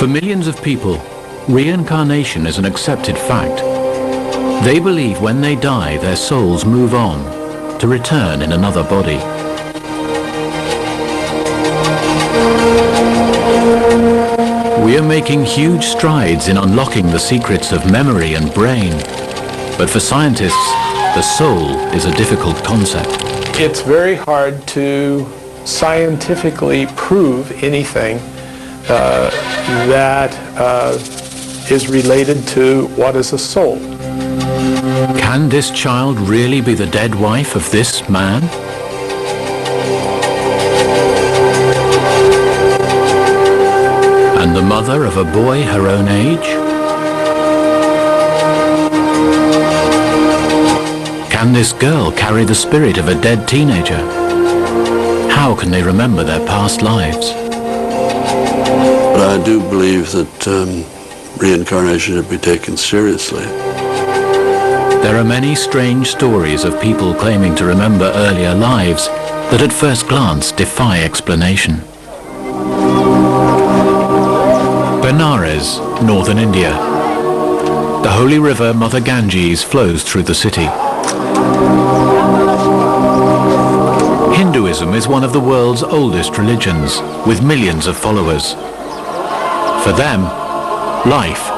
For millions of people, reincarnation is an accepted fact. They believe when they die, their souls move on to return in another body. We are making huge strides in unlocking the secrets of memory and brain. But for scientists, the soul is a difficult concept. It's very hard to scientifically prove anything that is related to what is a soul. Can this child really be the dead wife of this man? And the mother of a boy her own age? Can this girl carry the spirit of a dead teenager? How can they remember their past lives? But I do believe that reincarnation should be taken seriously. There are many strange stories of people claiming to remember earlier lives that at first glance defy explanation. Benares, northern India. The holy river Mother Ganges flows through the city. Hinduism is one of the world's oldest religions, with millions of followers. For them, life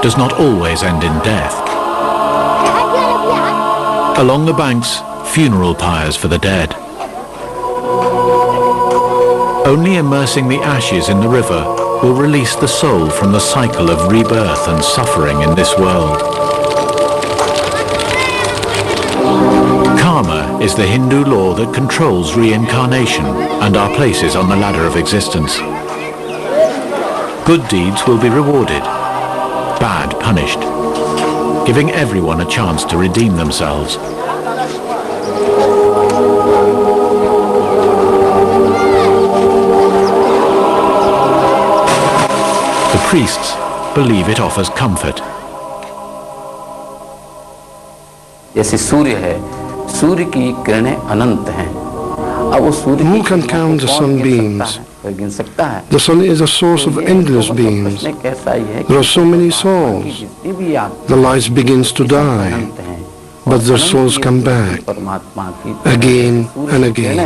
does not always end in death. Along the banks, funeral pyres for the dead. Only immersing the ashes in the river will release the soul from the cycle of rebirth and suffering in this world. Karma is the Hindu law that controls reincarnation and our places on the ladder of existence. Good deeds will be rewarded, bad punished, giving everyone a chance to redeem themselves. The priests believe it offers comfort. जैसे सूर्य है, सूर्य की किरणें अनंत हैं. अब वो सूर्य Who can count the sunbeams? The sun is a source of endless beams. There are so many souls. The light begins to die, but their souls come back again and again.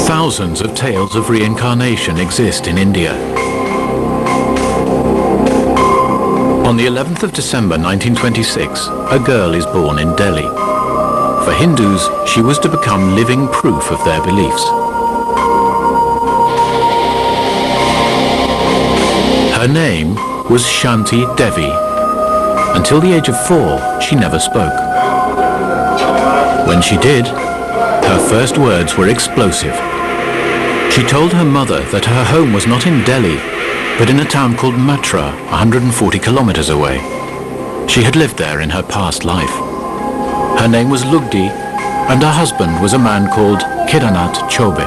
Thousands of tales of reincarnation exist in India. On the 11th of December 1926, a girl is born in Delhi. For Hindus, she was to become living proof of their beliefs. Her name was Shanti Devi. Until the age of 4, she never spoke. When she did, her first words were explosive. She told her mother that her home was not in Delhi, but in a town called Matra, 140 kilometers away. She had lived there in her past life. Her name was Lugdi, and her husband was a man called Kedarnath Chobe.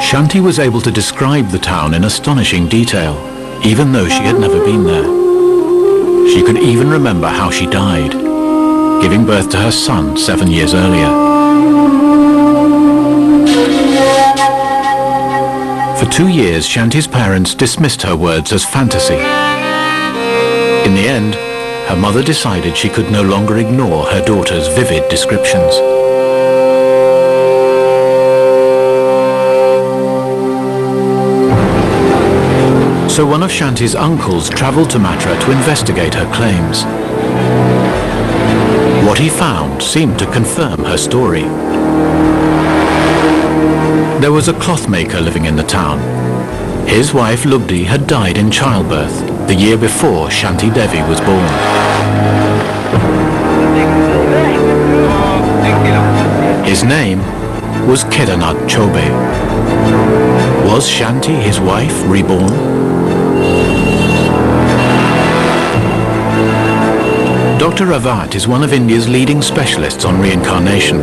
Shanti was able to describe the town in astonishing detail, even though she had never been there. She could even remember how she died, giving birth to her son 7 years earlier. For 2 years, Shanti's parents dismissed her words as fantasy. In the end, her mother decided she could no longer ignore her daughter's vivid descriptions. So one of Shanti's uncles traveled to Matra to investigate her claims. What he found seemed to confirm her story. There was a clothmaker living in the town. His wife Lugdi had died in childbirth the year before Shanti Devi was born. His name was Kedarnath Chobe. Was Shanti his wife reborn? Dr. Ravat is one of India's leading specialists on reincarnation.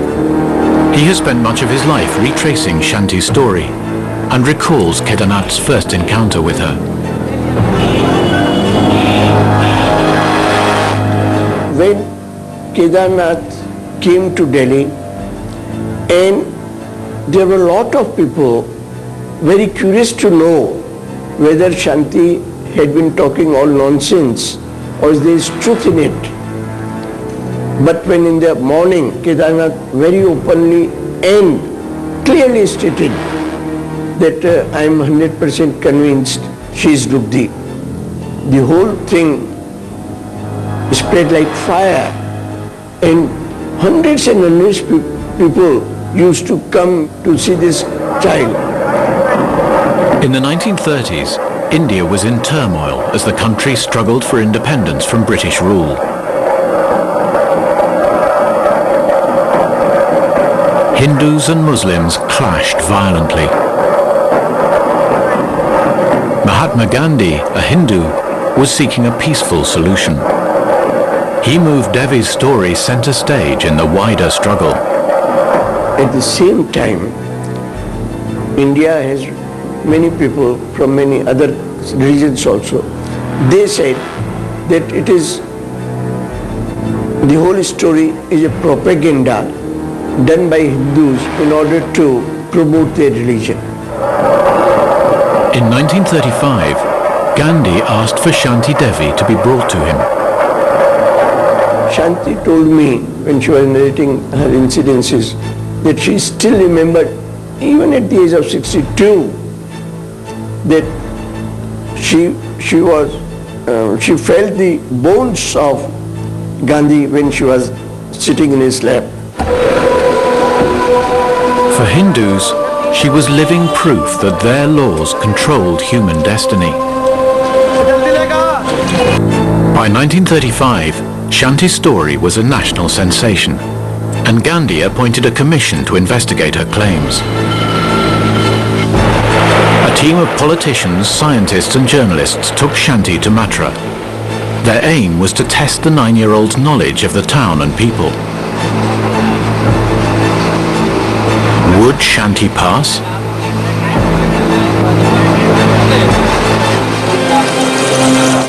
He has spent much of his life retracing Shanti's story and recalls Kedarnath's first encounter with her. when Kedarnath came to Delhi, and there were a lot of people very curious to know whether Shanti had been talking all nonsense or there is truth in it. But when in the morning Kedarnath very openly and clearly stated that I am 100% convinced she is Rupdi, the whole thing spread like fire, and hundreds and hundreds of people used to come to see this child. In the 1930s, India was in turmoil as the country struggled for independence from British rule. Hindus and Muslims clashed violently. Mahatma Gandhi, a Hindu, was seeking a peaceful solution. He moved Devi's story center stage in the wider struggle. At the same time, India has many people from many other regions also. They said that it is, the whole story is a propaganda done by Hindus in order to promote their religion. In 1935, Gandhi asked for Shanti Devi to be brought to him. Shanti told me when she was narrating her incidences that she still remembered, even at the age of 62, that she felt the bones of Gandhi when she was sitting in his lap. For Hindus, she was living proof that their laws controlled human destiny. By 1935, Shanti's story was a national sensation, and Gandhi appointed a commission to investigate her claims. A team of politicians, scientists and journalists took Shanti to Mathura. Their aim was to test the 9-year-old's knowledge of the town and people. Would Shanti pass?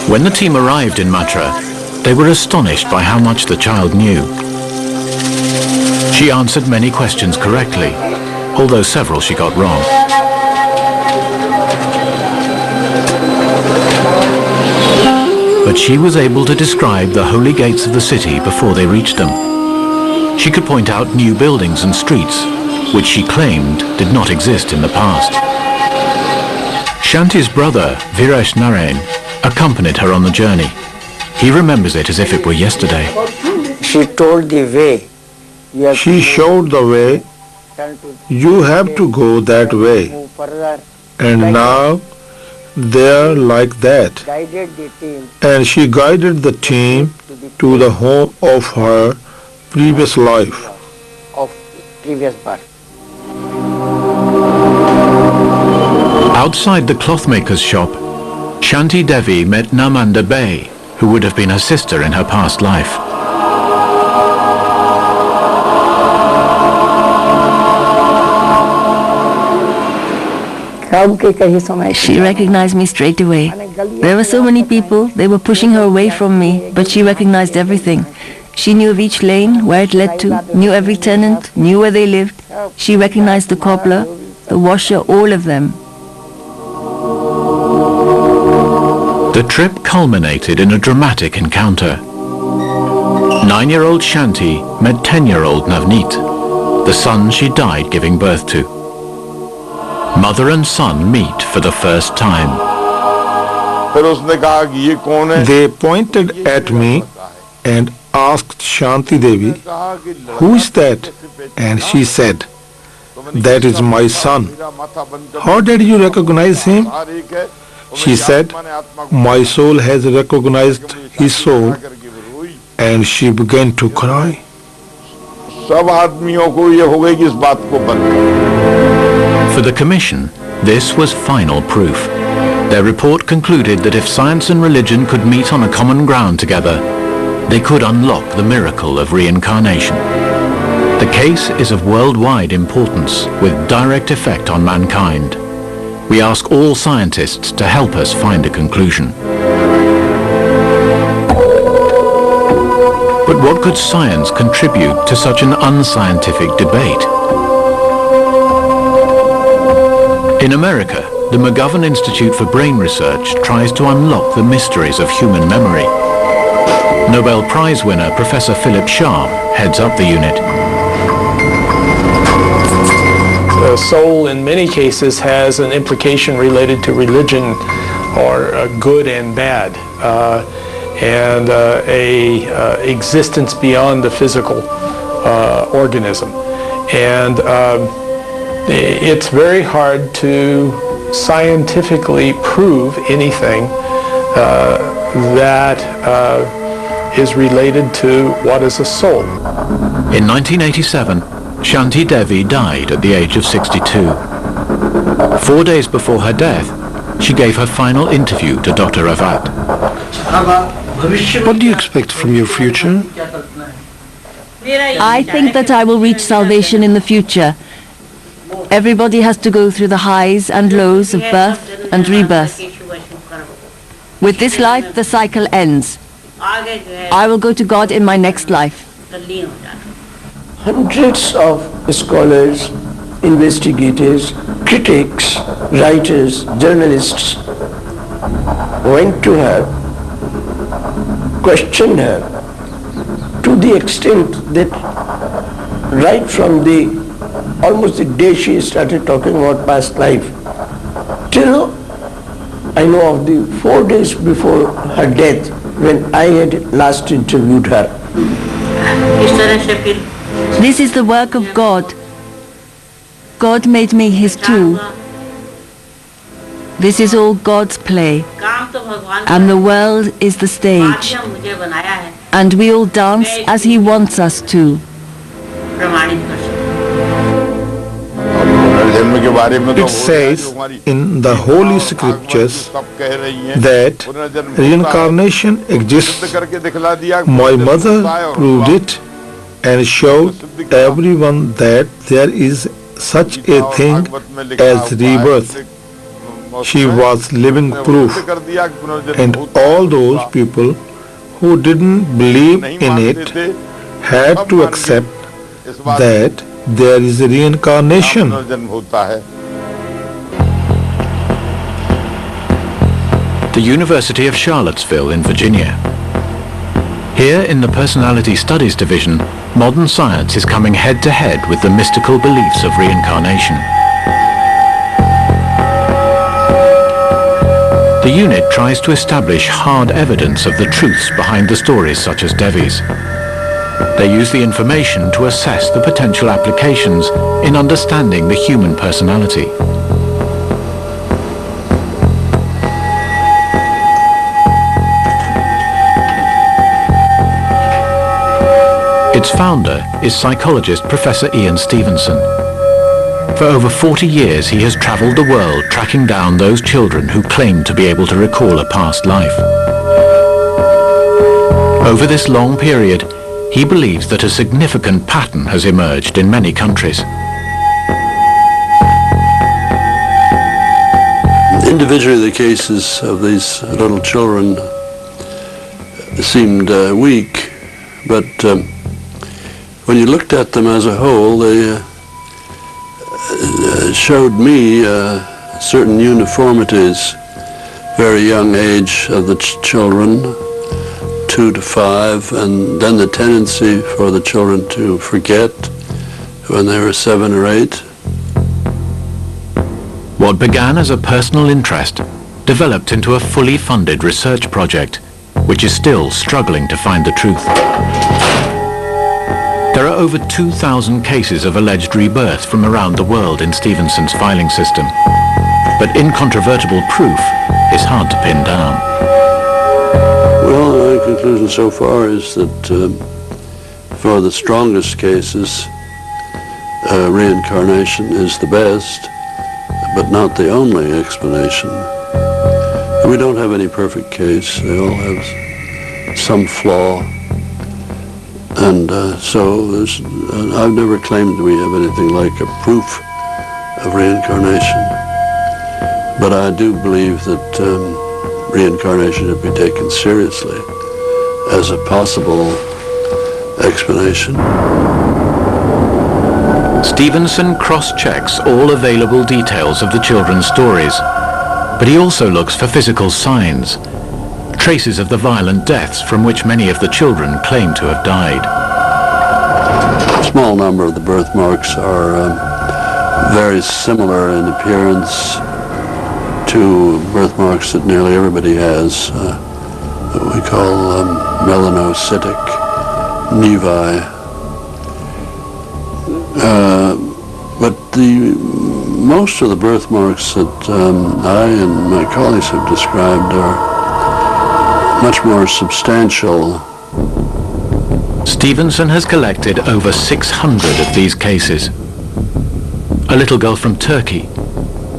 When the team arrived in Mathura, they were astonished by how much the child knew. She answered many questions correctly, although several she got wrong. But she was able to describe the holy gates of the city before they reached them. She could point out new buildings and streets, which she claimed did not exist in the past. Shanti's brother, Viresh Narain, accompanied her on the journey. He remembers it as if it were yesterday. She told the way. She showed the way. You have to go that way. And now they're like that. And she guided the team to the home of her previous life. Outside the clothmaker's shop, Shanti Devi met Namanda Bay, who would have been her sister in her past life. She recognized me straight away. There were so many people, they were pushing her away from me, but she recognized everything. She knew of each lane, where it led to, knew every tenant, knew where they lived. She recognized the cobbler, the washer, all of them. The trip culminated in a dramatic encounter. 9-year-old Shanti met 10-year-old Navneet, the son she died giving birth to. Mother and son meet for the first time. They pointed at me and asked Shanti Devi, "Who is that?" And she said, "That is my son." "How did you recognize him?" She said, "My soul has recognized his soul," and she began to cry. For the commission, this was final proof. Their report concluded that if science and religion could meet on a common ground together, they could unlock the miracle of reincarnation. The case is of worldwide importance, with direct effect on mankind. We ask all scientists to help us find a conclusion. But what could science contribute to such an unscientific debate? In America, the McGovern Institute for Brain Research tries to unlock the mysteries of human memory. Nobel Prize winner Professor Philip Sharp heads up the unit. The soul in many cases has an implication related to religion or good and bad, and existence beyond the physical organism. And it's very hard to scientifically prove anything that is related to what is a soul. In 1987, Shanti Devi died at the age of 62. 4 days before her death, she gave her final interview to Dr. Avat. What do you expect from your future? I think that I will reach salvation in the future. Everybody has to go through the highs and lows of birth and rebirth. With this life, the cycle ends. I will go to God in my next life. Hundreds of scholars, investigators, critics, writers, journalists went to her, questioned her, to the extent that right from almost the day she started talking about past life, till I know of the 4 days before her death, when I had last interviewed her. This is the work of God. God made me his tool. This is all God's play. And the world is the stage. And we all dance as he wants us to. It says in the Holy Scriptures that reincarnation exists. My mother proved it and showed everyone that there is such a thing as rebirth. She was living proof, and all those people who didn't believe in it had to accept that there is a reincarnation. The University of Charlottesville in Virginia. Here in the Personality Studies Division, modern science is coming head-to-head with the mystical beliefs of reincarnation. The unit tries to establish hard evidence of the truths behind the stories such as Devi's. They use the information to assess the potential applications in understanding the human personality. Its founder is psychologist Professor Ian Stevenson. For over 40 years he has travelled the world tracking down those children who claim to be able to recall a past life. Over this long period, he believes that a significant pattern has emerged in many countries. Individually, the cases of these little children seemed weak, but when you looked at them as a whole, they showed me certain uniformities. Very young age of the children, 2 to 5, and then the tendency for the children to forget when they were 7 or 8. What began as a personal interest developed into a fully funded research project, which is still struggling to find the truth. There are over 2,000 cases of alleged rebirth from around the world in Stevenson's filing system, but incontrovertible proof is hard to pin down. Well, my conclusion so far is that for the strongest cases, reincarnation is the best, but not the only explanation. We don't have any perfect case. They all have some flaw. And so I've never claimed we have anything like a proof of reincarnation. But I do believe that reincarnation should be taken seriously as a possible explanation. Stevenson cross-checks all available details of the children's stories, but he also looks for physical signs, traces of the violent deaths from which many of the children claim to have died. A small number of the birthmarks are very similar in appearance to birthmarks that nearly everybody has, what we call melanocytic nevi. But most of the birthmarks that I and my colleagues have described are much more substantial. Stevenson has collected over 600 of these cases. A little girl from Turkey.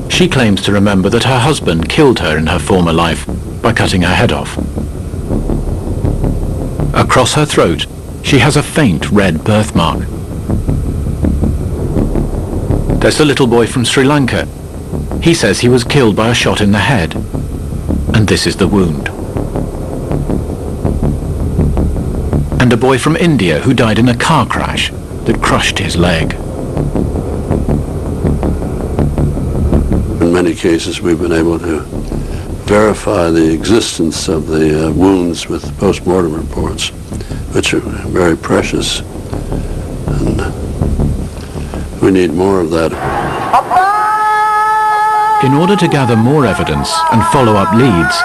She claims to remember that her husband killed her in her former life by cutting her head off. Across her throat, she has a faint red birthmark. There's a little boy from Sri Lanka. He says he was killed by a shot in the head, and this is the wound. And a boy from India who died in a car crash that crushed his leg. In many cases, we've been able to verify the existence of the wounds with post-mortem reports, which are very precious, and we need more of that. In order to gather more evidence and follow up leads,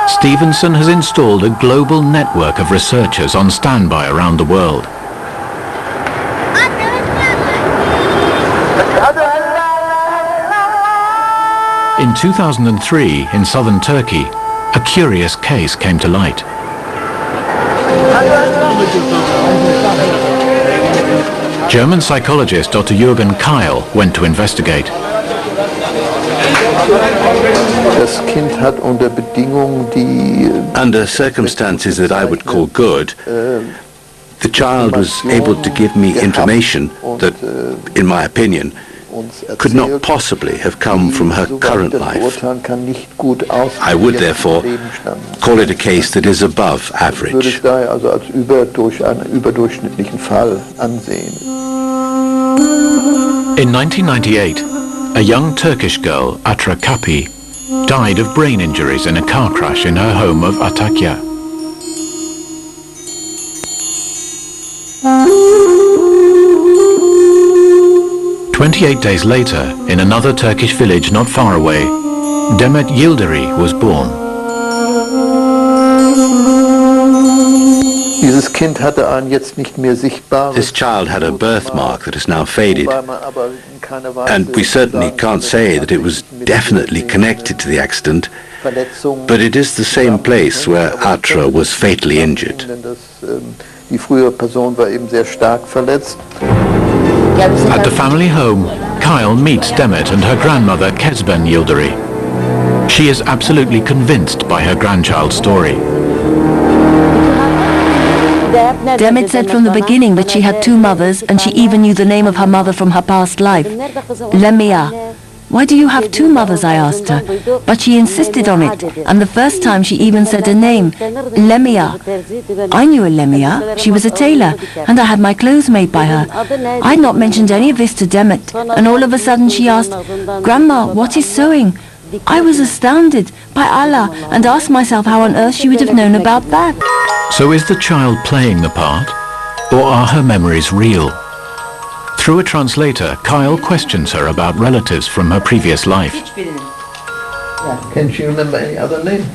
Stevenson has installed a global network of researchers on standby around the world. In 2003, in southern Turkey, a curious case came to light. German psychologist Dr. Jürgen Keil went to investigate. Under circumstances that I would call good, the child was able to give me information that, in my opinion, could not possibly have come from her current life. I would therefore call it a case that is above average. In 1998, a young Turkish girl, Atra Kapi, died of brain injuries in a car crash in her home of Antakya. "28 days later, in another Turkish village not far away, Demet Yildirim was born. This child had a birthmark that is now faded, and we certainly can't say that it was definitely connected to the accident, but it is the same place where Atra was fatally injured. At the family home, Kyle meets Demet and her grandmother Kezben Yildirim. She is absolutely convinced by her grandchild's story. Demet said from the beginning that she had two mothers, and she even knew the name of her mother from her past life. Lemia. "Why do you have two mothers?" I asked her. But she insisted on it, and the first time she even said a name, Lemia. I knew a Lemia. She was a tailor, and I had my clothes made by her. I had not mentioned any of this to Demet, and all of a sudden she asked, "Grandma, what is sewing?" I was astounded, by Allah, and asked myself how on earth she would have known about that. So is the child playing the part, or are her memories real? Through a translator, Kyle questions her about relatives from her previous life. Can she remember any other name?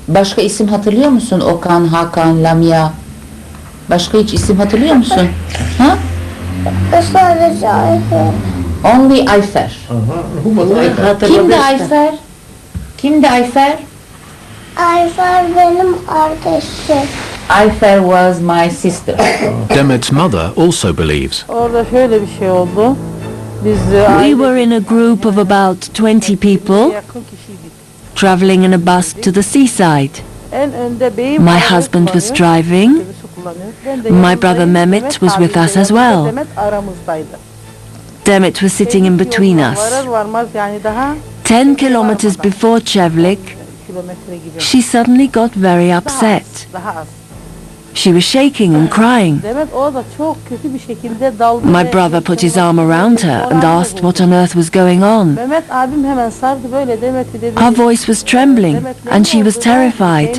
Başka isim hatırlıyor musun? Okan, Hakan, Lamia. Başka hiç isim hatırlıyor musun? Ha? Sadece Ayfer. Only Ayfer. Who was Ayfer? Kimdi Ayfer? Kimdi Ayfer? Ayfer benim kardeşim. Ayfer was my sister. Demet's mother also believes. We were in a group of about 20 people, traveling in a bus to the seaside. My husband was driving. My brother Mehmet was with us as well. Demet was sitting in between us. 10 kilometers before Çevlik, she suddenly got very upset. She was shaking and crying. My brother put his arm around her and asked what on earth was going on. Her voice was trembling and she was terrified.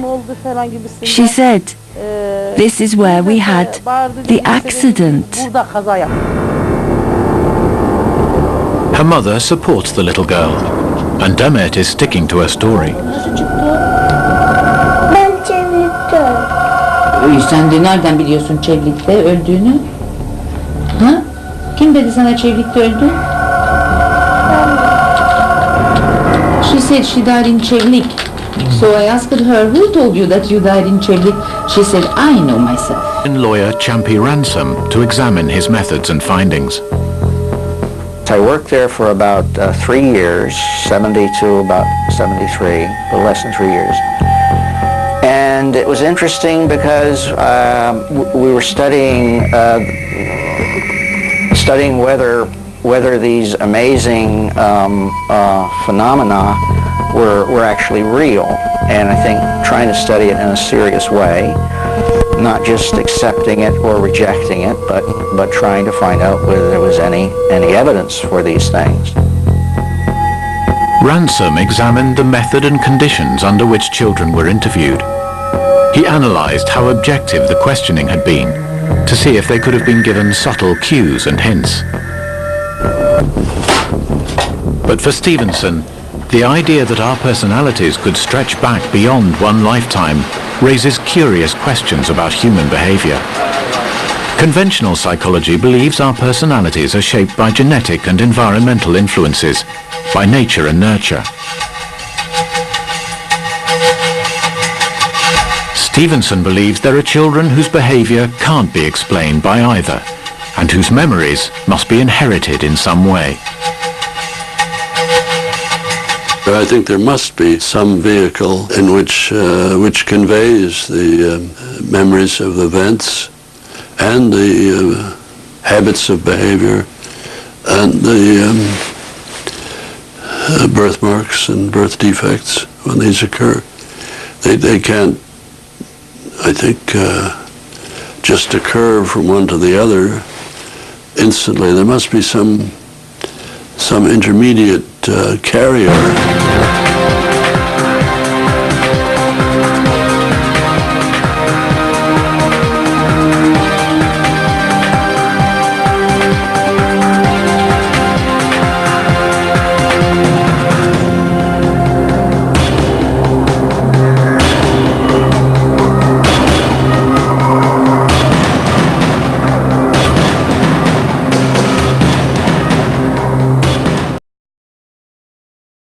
She said, "This is where we had the accident." Her mother supports the little girl, and Demet is sticking to her story. Ben çevikte Sen de nereden biliyorsun Çevlik'te öldüğünü? Ha? Kim dedi sana Çevlik'te öldü? She said she died in Çevlik. So I asked her, who told you that you died in Çevlik? She said, I know myself. Lawyer Champi Ransom to examine his methods and findings. I worked there for about 3 years, 70 to about 73, a little less than 3 years. And it was interesting because we were studying whether these amazing phenomena were actually real, and I think trying to study it in a serious way, not just accepting it or rejecting it, but trying to find out whether there was any evidence for these things. Ransom examined the method and conditions under which children were interviewed. He analyzed how objective the questioning had been to see if they could have been given subtle cues and hints. But for Stevenson, the idea that our personalities could stretch back beyond one lifetime raises curious questions about human behavior. Conventional psychology believes our personalities are shaped by genetic and environmental influences, by nature and nurture. Stevenson believes there are children whose behavior can't be explained by either, and whose memories must be inherited in some way. I think there must be some vehicle in which conveys the memories of events and the habits of behavior and the birthmarks and birth defects when these occur. They can't, I think, just occur from one to the other instantly. There must be some intermediate carrier.